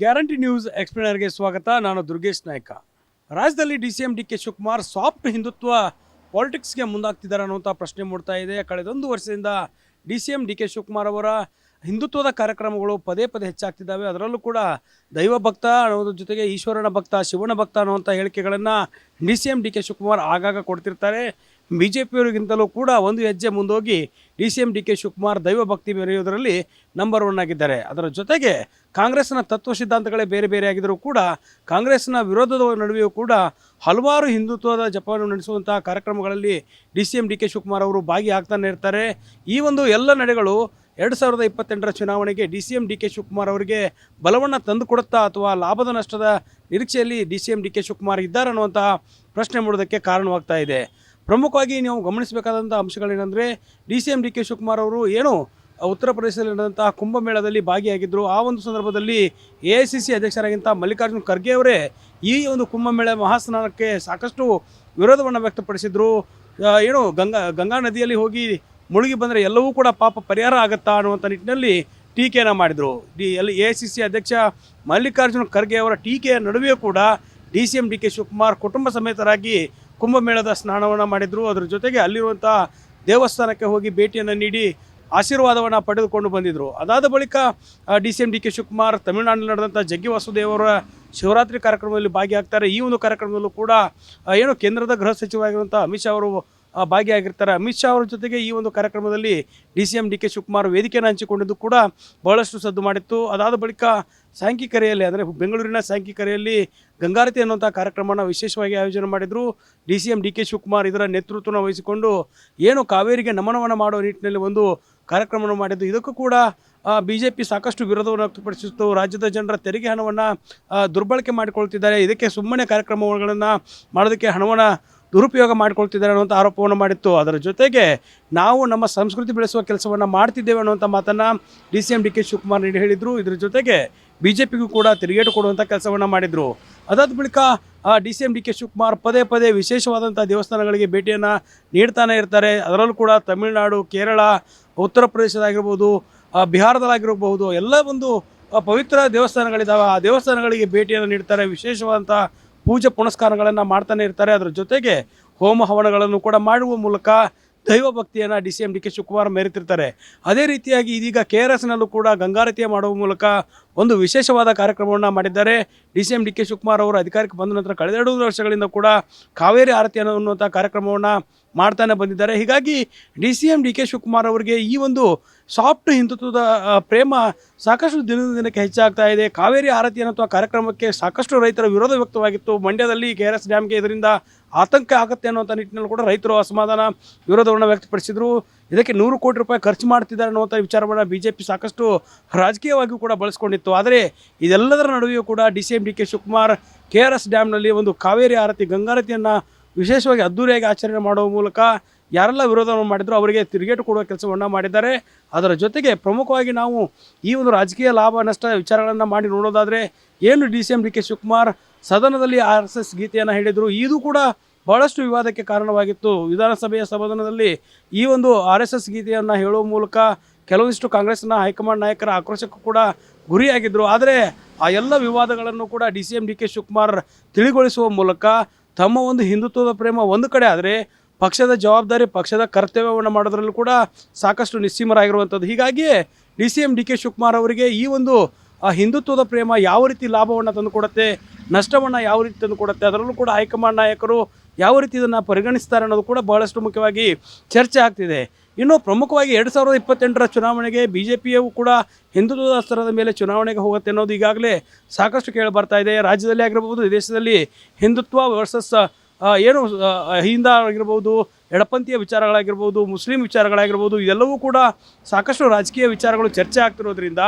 Guarantee news ಎಕ್ಸ್ಪ್ಲೇನರ್ಗೆ ಸ್ವಾಗತ. ನಾನು ದುರ್ಗೇಶ್ ನಾಯ್ಕ. ರಾಜ್ಯದಲ್ಲಿ ಡಿ.ಸಿ.ಎಂ ಡಿ.ಕೆ ಶಿವಕುಮಾರ್ ಸಾಫ್ಟ್ ಹಿಂದುತ್ವ ಪಾಲಿಟಿಕ್ಸ್ಗೆ ಮುಂದಾಗ್ತಿದ್ದಾರೆ ಅನ್ನುವಂಥ ಪ್ರಶ್ನೆ ಮೂಡ್ತಾ ಇದೆ. ಕಳೆದೊಂದು ವರ್ಷದಿಂದ ಡಿ.ಸಿ.ಎಂ ಡಿ.ಕೆ ಶಿವಕುಮಾರ್ ಅವರ ಹಿಂದುತ್ವದ ಕಾರ್ಯಕ್ರಮಗಳು ಪದೇ ಪದೇ ಹೆಚ್ಚಾಗ್ತಿದ್ದಾವೆ. ಅದರಲ್ಲೂ ಕೂಡ ದೈವ ಭಕ್ತ ಅನ್ನೋದ್ರ ಜೊತೆಗೆ ಈಶ್ವರನ ಭಕ್ತ, ಶಿವನ ಭಕ್ತ ಅನ್ನುವಂಥ ಹೇಳಿಕೆಗಳನ್ನು ಡಿ.ಸಿ.ಎಂ ಡಿ.ಕೆ ಶಿವಕುಮಾರ್ ಆಗಾಗ ಕೊಡ್ತಿರ್ತಾರೆ. BJP-ಯವರಿಗಿಂತಲೂ ಕೂಡ ಒಂದು ಹೆಜ್ಜೆ ಮುಂದೋಗಿ ಡಿ.ಸಿ.ಎಂ ಡಿ.ಕೆ ಶಿವಕುಮಾರ್ ದೈವ ಭಕ್ತಿ ಮೆರೆಯುವುದರಲ್ಲಿ ನಂಬರ್ 1 ಆಗಿದ್ದಾರೆ. ಅದರ ಜೊತೆಗೆ ಕಾಂಗ್ರೆಸ್ನ ತತ್ವ ಸಿದ್ಧಾಂತಗಳೇ ಬೇರೆ ಬೇರೆ ಆಗಿದ್ದರೂ ಕೂಡ ಕಾಂಗ್ರೆಸ್ನ ವಿರೋಧದ ನಡುವೆಯೂ ಕೂಡ ಹಲವಾರು ಹಿಂದುತ್ವದ ಜಪವನ್ನು ನಡೆಸುವಂಥ ಕಾರ್ಯಕ್ರಮಗಳಲ್ಲಿ ಡಿ.ಸಿ.ಎಂ ಡಿ.ಕೆ ಶಿವಕುಮಾರ್ ಅವರು ಭಾಗಿಯಾಗ್ತಾನೆ ಇರ್ತಾರೆ. ಈ ಒಂದು ಎಲ್ಲ ನಡೆಗಳು 2028ರ ಚುನಾವಣೆಗೆ ಡಿ.ಸಿ.ಎಂ ಡಿ.ಕೆ ಶಿವಕುಮಾರ್ ಅವರಿಗೆ ಬಲವನ್ನು ತಂದುಕೊಡುತ್ತಾ ಅಥವಾ ಲಾಭದ ನಷ್ಟದ ನಿರೀಕ್ಷೆಯಲ್ಲಿ ಡಿ.ಸಿ.ಎಂ ಡಿ.ಕೆ ಶಿವಕುಮಾರ್ ಇದ್ದಾರೆ ಅನ್ನುವಂಥ ಪ್ರಶ್ನೆ ಮೂಡೋದಕ್ಕೆ ಕಾರಣವಾಗ್ತಾ ಇದೆ. ಪ್ರಮುಖವಾಗಿ ನೀವು ಗಮನಿಸಬೇಕಾದಂಥ ಅಂಶಗಳೇನೆಂದರೆ, ಡಿ.ಸಿ.ಎಂ ಡಿ.ಕೆ ಶಿವಕುಮಾರ್ ಅವರು ಉತ್ತರ ಪ್ರದೇಶದಲ್ಲಿ ನಡೆದಂಥ ಕುಂಭಮೇಳದಲ್ಲಿ ಭಾಗಿಯಾಗಿದ್ದರು. ಆ ಒಂದು ಸಂದರ್ಭದಲ್ಲಿ AICC ಅಧ್ಯಕ್ಷರಾಗಿಂಥ ಮಲ್ಲಿಕಾರ್ಜುನ್ ಖರ್ಗೆ ಅವರೇ ಈ ಒಂದು ಕುಂಭಮೇಳ ಮಹಾಸ್ನಾನಕ್ಕೆ ಸಾಕಷ್ಟು ವಿರೋಧವನ್ನು ವ್ಯಕ್ತಪಡಿಸಿದರು. ಗಂಗಾ ನದಿಯಲ್ಲಿ ಹೋಗಿ ಮುಳುಗಿ ಬಂದರೆ ಎಲ್ಲವೂ ಕೂಡ ಪಾಪ ಪರಿಹಾರ ಆಗುತ್ತಾ ಅನ್ನುವಂಥ ನಿಟ್ಟಿನಲ್ಲಿ ಟೀಕೆಯನ್ನು ಮಾಡಿದರು. AICC ಅಧ್ಯಕ್ಷ ಮಲ್ಲಿಕಾರ್ಜುನ್ ಖರ್ಗೆ ಅವರ ಟೀಕೆಯ ನಡುವೆಯೂ ಕೂಡ ಡಿ.ಸಿ.ಎಂ ಡಿ.ಕೆ ಶಿವಕುಮಾರ್ ಕುಟುಂಬ ಸಮೇತರಾಗಿ ಕುಂಭಮೇಳದ ಸ್ನಾನವನ್ನು ಮಾಡಿದರು. ಅದರ ಜೊತೆಗೆ ಅಲ್ಲಿರುವಂಥ ದೇವಸ್ಥಾನಕ್ಕೆ ಹೋಗಿ ಭೇಟಿಯನ್ನು ನೀಡಿ ಆಶೀರ್ವಾದವನ್ನು ಪಡೆದುಕೊಂಡು ಬಂದಿದ್ದರು. ಅದಾದ ಬಳಿಕ ಡಿ.ಸಿ.ಎಂ ಡಿ.ಕೆ ಶಿವಕುಮಾರ್ ತಮಿಳುನಾಡಿನಲ್ಲಿ ನಡೆದಂಥ ಜಗ್ಗಿ ವಾಸುದೇವರ ಶಿವರಾತ್ರಿ ಕಾರ್ಯಕ್ರಮದಲ್ಲಿ ಭಾಗಿಯಾಗ್ತಾರೆ. ಈ ಒಂದು ಕಾರ್ಯಕ್ರಮದಲ್ಲೂ ಕೂಡ ಕೇಂದ್ರದ ಗೃಹ ಸಚಿವರಾಗಿರುವಂಥ ಅಮಿತ್ ಶಾ ಅವರು ಭಾಗಿಯಾಗಿರ್ತಾರೆ. ಅಮಿತ್ ಶಾ ಅವರ ಜೊತೆಗೆ ಈ ಒಂದು ಕಾರ್ಯಕ್ರಮದಲ್ಲಿ ಡಿ.ಸಿ.ಎಂ ಡಿ.ಕೆ ಶಿವಕುಮಾರ್ ವೇದಿಕೆಯನ್ನು ಹಂಚಿಕೊಂಡಿದ್ದು ಕೂಡ ಬಹಳಷ್ಟು ಸದ್ದು ಮಾಡಿತ್ತು. ಅದಾದ ಬಳಿಕ ಸಾಂಖ್ಯಿಕೆರೆಯಲ್ಲಿ, ಅಂದರೆ ಬೆಂಗಳೂರಿನ ಸಾಂಖ್ಯಿಕೆರೆಯಲ್ಲಿ ಗಂಗಾರತಿ ಅನ್ನುವಂಥ ಕಾರ್ಯಕ್ರಮನ ವಿಶೇಷವಾಗಿ ಆಯೋಜನೆ ಮಾಡಿದರು. ಡಿ.ಸಿ.ಎಂ ಡಿ.ಕೆ ಶಿವಕುಮಾರ್ ಇದರ ನೇತೃತ್ವವನ್ನು ವಹಿಸಿಕೊಂಡು ಕಾವೇರಿಗೆ ನಮನವನ್ನು ಮಾಡುವ ನಿಟ್ಟಿನಲ್ಲಿ ಒಂದು ಕಾರ್ಯಕ್ರಮವನ್ನು ಮಾಡಿದ್ದು. ಇದಕ್ಕೂ ಕೂಡ BJP ಸಾಕಷ್ಟು ವಿರೋಧವನ್ನು ವ್ಯಕ್ತಪಡಿಸಿತ್ತು. ರಾಜ್ಯದ ಜನರ ತೆರಿಗೆ ಹಣವನ್ನು ದುರ್ಬಳಕೆ ಮಾಡಿಕೊಳ್ತಿದ್ದಾರೆ, ಇದಕ್ಕೆ ಸುಮ್ಮನೆ ಕಾರ್ಯಕ್ರಮಗಳನ್ನು ಮಾಡೋದಕ್ಕೆ ಹಣವನ್ನು ದುರುಪಯೋಗ ಮಾಡಿಕೊಳ್ತಿದ್ದಾರೆ ಅನ್ನುವಂಥ ಆರೋಪವನ್ನು ಮಾಡಿತ್ತು. ಅದರ ಜೊತೆಗೆ ನಾವು ನಮ್ಮ ಸಂಸ್ಕೃತಿ ಬೆಳೆಸುವ ಕೆಲಸವನ್ನು ಮಾಡ್ತಿದ್ದೇವೆ ಅನ್ನುವಂಥ ಮಾತನ್ನು ಡಿ.ಸಿ.ಎಂ ಡಿ.ಕೆ ಶಿವಕುಮಾರ್ ಹೇಳಿದರು. ಇದರ ಜೊತೆಗೆ BJP-ಗೂ ಕೂಡ ತಿರುಗೇಟು ಕೊಡುವಂಥ ಕೆಲಸವನ್ನು ಮಾಡಿದರು. ಅದಾದ ಬಳಿಕ ಡಿ.ಸಿ.ಎಂ ಡಿ.ಕೆ ಶಿವಕುಮಾರ್ ಪದೇ ಪದೇ ವಿಶೇಷವಾದಂಥ ದೇವಸ್ಥಾನಗಳಿಗೆ ಭೇಟಿಯನ್ನು ನೀಡ್ತಾನೆ ಇರ್ತಾರೆ. ಅದರಲ್ಲೂ ಕೂಡ ತಮಿಳುನಾಡು, ಕೇರಳ, ಉತ್ತರ ಪ್ರದೇಶದಾಗಿರ್ಬೋದು, ಬಿಹಾರದಲ್ಲಾಗಿರಬಹುದು, ಎಲ್ಲ ಒಂದು ಪವಿತ್ರ ದೇವಸ್ಥಾನಗಳಿದ್ದಾವೆ. ಆ ದೇವಸ್ಥಾನಗಳಿಗೆ ಭೇಟಿಯನ್ನು ನೀಡ್ತಾರೆ. ವಿಶೇಷವಾದಂಥ ಪೂಜೆ ಪುನಸ್ಕಾರಗಳನ್ನು ಮಾಡ್ತಾನೆ ಇರ್ತಾರೆ. ಅದರ ಜೊತೆಗೆ ಹೋಮ ಹವನಗಳನ್ನು ಕೂಡ ಮಾಡುವ ಮೂಲಕ ದೈವ ಭಕ್ತಿಯನ್ನು ಡಿ.ಸಿ.ಎಂ ಡಿ.ಕೆ ಶಿವಕುಮಾರ್ ಮೆರೆತಿರ್ತಾರೆ. ಅದೇ ರೀತಿಯಾಗಿ ಇದೀಗ KRSನಲ್ಲೂ ಕೂಡ ಗಂಗಾರತಿಯ ಮಾಡುವ ಮೂಲಕ ಒಂದು ವಿಶೇಷವಾದ ಕಾರ್ಯಕ್ರಮವನ್ನು ಮಾಡಿದ್ದಾರೆ. ಡಿ.ಸಿ.ಎಂ ಡಿ.ಕೆ ಶಿವಕುಮಾರ್ ಅವರು ಅಧಿಕಾರಕ್ಕೆ ಬಂದ ನಂತರ ಕಳೆದ 2 ವರ್ಷಗಳಿಂದ ಕೂಡ ಕಾವೇರಿ ಆರತಿ ಅನ್ನುವಂಥ ಕಾರ್ಯಕ್ರಮವನ್ನು ಮಾಡ್ತಾನೆ ಬಂದಿದ್ದಾರೆ. ಹೀಗಾಗಿ ಡಿ.ಸಿ.ಎಂ ಡಿ.ಕೆ ಶಿವಕುಮಾರ್ ಅವರಿಗೆ ಈ ಒಂದು ಸಾಫ್ಟ್ ಹಿಂದುತ್ವದ ಪ್ರೇಮ ಸಾಕಷ್ಟು ದಿನದಿಂದ ದಿನಕ್ಕೆ ಹೆಚ್ಚಾಗ್ತಾ ಇದೆ. ಕಾವೇರಿ ಆರತಿ ಅನ್ನುವ ಕಾರ್ಯಕ್ರಮಕ್ಕೆ ಸಾಕಷ್ಟು ರೈತರ ವಿರೋಧ ವ್ಯಕ್ತವಾಗಿತ್ತು. ಮಂಡ್ಯದಲ್ಲಿ KRS ಡ್ಯಾಮ್ಗೆ ಇದರಿಂದ ಆತಂಕ ಆಗುತ್ತೆ ಅನ್ನುವಂಥ ನಿಟ್ಟಿನಲ್ಲಿ ಕೂಡ ರೈತರು ಅಸಮಾಧಾನ ವಿರೋಧವನ್ನು ವ್ಯಕ್ತಪಡಿಸಿದರು. ಇದಕ್ಕೆ 100 ಕೋಟಿ ರೂಪಾಯಿ ಖರ್ಚು ಮಾಡ್ತಿದ್ದಾರೆ ಅನ್ನುವಂಥ ವಿಚಾರವನ್ನು BJP ಸಾಕಷ್ಟು ರಾಜಕೀಯವಾಗಿಯೂ ಕೂಡ ಬಳಸ್ಕೊಂಡಿತ್ತು. ಆದರೆ ಇದೆಲ್ಲದರ ನಡುವೆಯೂ ಕೂಡ ಡಿ.ಸಿ.ಎಂ ಡಿ.ಕೆ ಶಿವಕುಮಾರ್ KRS ಡ್ಯಾಮ್ನಲ್ಲಿ ಒಂದು ಕಾವೇರಿ ಆರತಿ, ಗಂಗಾರತಿಯನ್ನು ವಿಶೇಷವಾಗಿ ಅದ್ದೂರಿಯಾಗಿ ಆಚರಣೆ ಮಾಡುವ ಮೂಲಕ ಯಾರೆಲ್ಲ ವಿರೋಧವನ್ನು ಮಾಡಿದ್ರು ಅವರಿಗೆ ತಿರುಗೇಟು ಕೊಡುವ ಕೆಲಸವನ್ನು ಮಾಡಿದ್ದಾರೆ. ಅದರ ಜೊತೆಗೆ ಪ್ರಮುಖವಾಗಿ ನಾವು ಈ ಒಂದು ರಾಜಕೀಯ ಲಾಭ ನಷ್ಟ ವಿಚಾರಗಳನ್ನು ಮಾಡಿ ನೋಡೋದಾದರೆ, ಏನು ಡಿ.ಸಿ.ಎಂ ಡಿ.ಕೆ ಶಿವಕುಮಾರ್ ಸದನದಲ್ಲಿ RSS ಗೀತೆಯನ್ನು ಹೇಳಿದರು, ಇದು ಕೂಡ ಬಹಳಷ್ಟು ವಿವಾದಕ್ಕೆ ಕಾರಣವಾಗಿತ್ತು. ವಿಧಾನಸಭೆಯ ಸದನದಲ್ಲಿ ಈ ಒಂದು RSS ಗೀತೆಯನ್ನು ಹೇಳುವ ಮೂಲಕ ಕೆಲವೊಂದಿಷ್ಟು ಕಾಂಗ್ರೆಸ್ನ ಹೈಕಮಾಂಡ್ ನಾಯಕರ ಆಕ್ರೋಶಕ್ಕೂ ಕೂಡ ಗುರಿಯಾಗಿದ್ದರು. ಆದರೆ ಆ ಎಲ್ಲ ವಿವಾದಗಳನ್ನು ಕೂಡ ಡಿ.ಸಿ.ಎಂ ಡಿ.ಕೆ ಶಿವಕುಮಾರ್ ತಿಳಿಗೊಳಿಸುವ ಮೂಲಕ ತಮ್ಮ ಒಂದು ಹಿಂದುತ್ವದ ಪ್ರೇಮ ಒಂದು ಕಡೆ ಆದರೆ ಪಕ್ಷದ ಜವಾಬ್ದಾರಿ, ಪಕ್ಷದ ಕರ್ತವ್ಯವನ್ನು ಮಾಡೋದ್ರಲ್ಲೂ ಕೂಡ ಸಾಕಷ್ಟು ನಿಸ್ಸೀಮರಾಗಿರುವಂಥದ್ದು. ಹೀಗಾಗಿಯೇ ಡಿ.ಸಿ.ಎಂ ಡಿ.ಕೆ ಶಿವಕುಮಾರ್ ಅವರಿಗೆ ಈ ಒಂದು ಹಿಂದುತ್ವದ ಪ್ರೇಮ ಯಾವ ರೀತಿ ಲಾಭವನ್ನು ತಂದುಕೊಡುತ್ತೆ, ನಷ್ಟವನ್ನು ಯಾವ ರೀತಿ ತಂದುಕೊಡುತ್ತೆ, ಅದರಲ್ಲೂ ಕೂಡ ಹೈಕಮಾಂಡ್ ನಾಯಕರು ಯಾವ ರೀತಿ ಇದನ್ನು ಪರಿಗಣಿಸ್ತಾರೆ ಅನ್ನೋದು ಕೂಡ ಬಹಳಷ್ಟು ಮುಖ್ಯವಾಗಿ ಚರ್ಚೆ ಆಗ್ತಿದೆ. ಇನ್ನು ಪ್ರಮುಖವಾಗಿ 2028ರ ಚುನಾವಣೆಗೆ BJP-ಯು ಕೂಡ ಹಿಂದುತ್ವದ ಸ್ತರದ ಮೇಲೆ ಚುನಾವಣೆಗೆ ಹೋಗುತ್ತೆ ಅನ್ನೋದು ಈಗಾಗಲೇ ಸಾಕಷ್ಟು ಕೇಳಿ ಬರ್ತಾ ಇದೆ. ರಾಜ್ಯದಲ್ಲಿ ಆಗಿರ್ಬೋದು, ದೇಶದಲ್ಲಿ ಹಿಂದುತ್ವ ವರ್ಸಸ್ ಹಿಂದ ಆಗಿರ್ಬೋದು, ಎಡಪಂಥೀಯ ವಿಚಾರಗಳಾಗಿರ್ಬೋದು, ಮುಸ್ಲಿಂ ವಿಚಾರಗಳಾಗಿರ್ಬೋದು, ಇದೆಲ್ಲವೂ ಕೂಡ ಸಾಕಷ್ಟು ರಾಜಕೀಯ ವಿಚಾರಗಳು ಚರ್ಚೆ ಆಗ್ತಿರೋದ್ರಿಂದ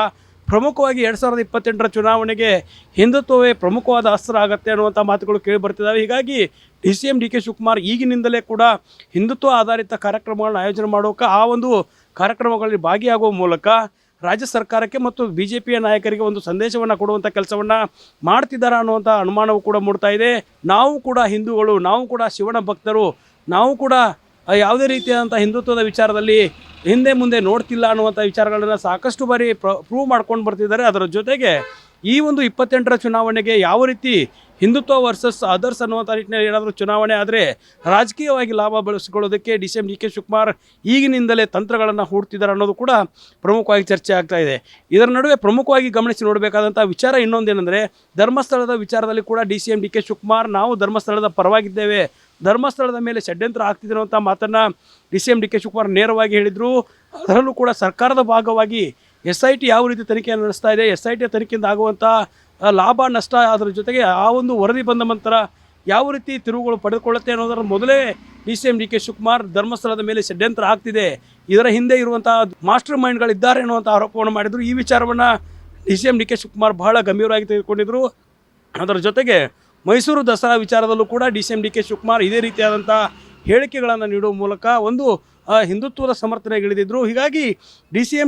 ಪ್ರಮುಖವಾಗಿ 2028ರ ಚುನಾವಣೆಗೆ ಹಿಂದುತ್ವವೇ ಪ್ರಮುಖವಾದ ಅಸ್ತ್ರ ಆಗುತ್ತೆ ಅನ್ನುವಂಥ ಮಾತುಗಳು ಕೇಳಿ ಬರ್ತಿದ್ದಾವೆ. ಹೀಗಾಗಿ ಡಿ.ಸಿ.ಎಂ ಡಿ.ಕೆ ಶಿವಕುಮಾರ್ ಈಗಿನಿಂದಲೇ ಕೂಡ ಹಿಂದುತ್ವ ಆಧಾರಿತ ಕಾರ್ಯಕ್ರಮಗಳನ್ನ ಆಯೋಜನೆ ಮಾಡೋಕೆ, ಆ ಒಂದು ಕಾರ್ಯಕ್ರಮಗಳಲ್ಲಿ ಭಾಗಿಯಾಗುವ ಮೂಲಕ ರಾಜ್ಯ ಸರ್ಕಾರಕ್ಕೆ ಮತ್ತು BJP-ಯ ನಾಯಕರಿಗೆ ಒಂದು ಸಂದೇಶವನ್ನು ಕೊಡುವಂಥ ಕೆಲಸವನ್ನು ಮಾಡ್ತಿದ್ದಾರೆ ಅನ್ನುವಂಥ ಅನುಮಾನವೂ ಕೂಡ ಮೂಡ್ತಾ ಇದೆ. ನಾವು ಕೂಡ ಹಿಂದೂಗಳು, ನಾವು ಕೂಡ ಶಿವನ ಭಕ್ತರು, ನಾವು ಕೂಡ ಯಾವುದೇ ರೀತಿಯಾದಂಥ ಹಿಂದುತ್ವದ ವಿಚಾರದಲ್ಲಿ ಹಿಂದೆ ಮುಂದೆ ನೋಡ್ತಿಲ್ಲ ಅನ್ನುವಂಥ ವಿಚಾರಗಳನ್ನು ಸಾಕಷ್ಟು ಬಾರಿ ಪ್ರೂವ್ ಮಾಡ್ಕೊಂಡು ಬರ್ತಿದ್ದಾರೆ. ಅದರ ಜೊತೆಗೆ ಈ ಒಂದು 28ರ ಚುನಾವಣೆಗೆ ಯಾವ ರೀತಿ ಹಿಂದುತ್ವ ವರ್ಸಸ್ ಅದರ್ಸ್ ಅನ್ನುವಂಥ ನಿಟ್ಟಿನಲ್ಲಿ ಏನಾದರೂ ಚುನಾವಣೆ ಆದರೆ ರಾಜಕೀಯವಾಗಿ ಲಾಭ ಬಳಸಿಕೊಳ್ಳೋದಕ್ಕೆ ಡಿ ಕೆ ಶಿವಕುಮಾರ್ ಈಗಿನಿಂದಲೇ ತಂತ್ರಗಳನ್ನು ಹೂಡ್ತಿದ್ದಾರೆ ಅನ್ನೋದು ಕೂಡ ಪ್ರಮುಖವಾಗಿ ಚರ್ಚೆ ಆಗ್ತಾ ಇದೆ. ಇದರ ನಡುವೆ ಪ್ರಮುಖವಾಗಿ ಗಮನಿಸಿ ನೋಡಬೇಕಾದಂಥ ವಿಚಾರ ಇನ್ನೊಂದೇನೆಂದರೆ, ಧರ್ಮಸ್ಥಳದ ವಿಚಾರದಲ್ಲಿ ಕೂಡ ಡಿ ಕೆ ಶಿವಕುಮಾರ್ ನಾವು ಧರ್ಮಸ್ಥಳದ ಪರವಾಗಿದ್ದೇವೆ, ಧರ್ಮಸ್ಥಳದ ಮೇಲೆ ಷಡ್ಯಂತ್ರ ಆಗ್ತಿದೆ ಅಂತ ಮಾತನ್ನು ಡಿ ಕೆ ಶಿವಕುಮಾರ್ ನೇರವಾಗಿ ಹೇಳಿದರು. ಅದರಲ್ಲೂ ಕೂಡ ಸರ್ಕಾರದ ಭಾಗವಾಗಿ SIT ಯಾವ ರೀತಿ ತನಿಖೆಯನ್ನು ನಡೆಸ್ತಾ ಇದೆ, SIT ತನಿಖೆಯಿಂದ ಆಗುವಂಥ ಲಾಭ ನಷ್ಟ, ಅದರ ಜೊತೆಗೆ ಆ ಒಂದು ವರದಿ ಬಂದ ನಂತರ ಯಾವ ರೀತಿ ತಿರುವುಗಳು ಪಡೆದುಕೊಳ್ಳುತ್ತೆ ಅನ್ನೋದರ ಮೊದಲೇ ಡಿ ಕೆ ಶಿವಕುಮಾರ್ ಧರ್ಮಸ್ಥಳದ ಮೇಲೆ ಷಡ್ಯಂತ್ರ ಆಗ್ತಿದೆ, ಇದರ ಹಿಂದೆ ಇರುವಂಥ ಮಾಸ್ಟರ್ ಮೈಂಡ್ಗಳಿದ್ದಾರೆ ಅನ್ನುವಂಥ ಆರೋಪವನ್ನು ಮಾಡಿದರು. ಈ ವಿಚಾರವನ್ನು ಡಿ ಕೆ ಶಿವಕುಮಾರ್ ಬಹಳ ಗಂಭೀರವಾಗಿ ತೆಗೆದುಕೊಂಡಿದ್ದರು. ಅದರ ಜೊತೆಗೆ ಮೈಸೂರು ದಸರಾ ವಿಚಾರದಲ್ಲೂ ಕೂಡ ಡಿ ಕೆ ಶಿವಕುಮಾರ್ ಇದೇ ರೀತಿಯಾದಂಥ ಹೇಳಿಕೆಗಳನ್ನು ನೀಡುವ ಮೂಲಕ ಒಂದು ಹಿಂದುತ್ವದ ಸಮರ್ಥನೆಗಿಳಿದಿದ್ದರು. ಹೀಗಾಗಿ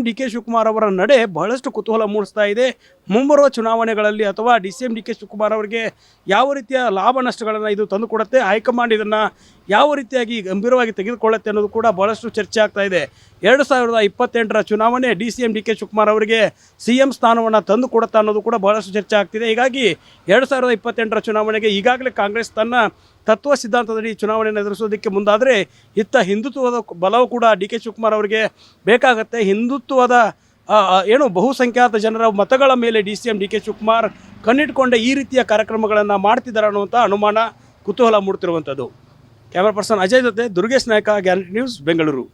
ಡಿ ಕೆ ಶಿವಕುಮಾರ್ ಅವರ ನಡೆ ಬಹಳಷ್ಟು ಕುತೂಹಲ ಮೂಡಿಸ್ತಾ ಇದೆ. ಮುಂಬರುವ ಚುನಾವಣೆಗಳಲ್ಲಿ ಅಥವಾ ಡಿ ಕೆ ಶಿವಕುಮಾರ್ ಅವರಿಗೆ ಯಾವ ರೀತಿಯ ಲಾಭ ನಷ್ಟಗಳನ್ನು ಇದು ತಂದುಕೊಡುತ್ತೆ, ಹೈಕಮಾಂಡ್ ಇದನ್ನು ಯಾವ ರೀತಿಯಾಗಿ ಗಂಭೀರವಾಗಿ ತೆಗೆದುಕೊಳ್ಳುತ್ತೆ ಅನ್ನೋದು ಕೂಡ ಬಹಳಷ್ಟು ಚರ್ಚೆ ಆಗ್ತಾ ಇದೆ. 2028ರ ಚುನಾವಣೆ ಡಿ ಕೆ ಶಿವಕುಮಾರ್ ಅವರಿಗೆ CM ಸ್ಥಾನವನ್ನು ತಂದು ಕೊಡುತ್ತಾ ಅನ್ನೋದು ಕೂಡ ಬಹಳಷ್ಟು ಚರ್ಚೆ ಆಗ್ತಿದೆ. ಹೀಗಾಗಿ 2028ರ ಚುನಾವಣೆಗೆ ಈಗಾಗಲೇ ಕಾಂಗ್ರೆಸ್ ತನ್ನ ತತ್ವ ಸಿದ್ಧಾಂತದಡಿ ಚುನಾವಣೆಯನ್ನು ಎದುರಿಸೋದಕ್ಕೆ ಮುಂದಾದರೆ ಇತ್ತ ಹಿಂದುತ್ವದ ಬಲವು ಕೂಡ ಡಿ ಕೆ ಶಿವಕುಮಾರ್ ಅವರಿಗೆ ಬೇಕಾಗತ್ತೆ. ಹಿಂದುತ್ವದ ಬಹುಸಂಖ್ಯಾತ ಜನರ ಮತಗಳ ಮೇಲೆ ಡಿ ಕೆ ಶಿವಕುಮಾರ್ ಕಣ್ಣಿಟ್ಕೊಂಡೆ ಈ ರೀತಿಯ ಕಾರ್ಯಕ್ರಮಗಳನ್ನು ಮಾಡ್ತಿದ್ದಾರೆ ಅನ್ನುವಂಥ ಅನುಮಾನ, ಕುತೂಹಲ ಮೂಡ್ತಿರುವಂಥದ್ದು. ಕ್ಯಾಮರಾ ಪರ್ಸನ್ ಅಜಯ್ ಜೊತೆ ದುರ್ಗೇಶ್ ನಾಯ್ಕ, ಗ್ಯಾರಂಟಿ ನ್ಯೂಸ್, ಬೆಂಗಳೂರು.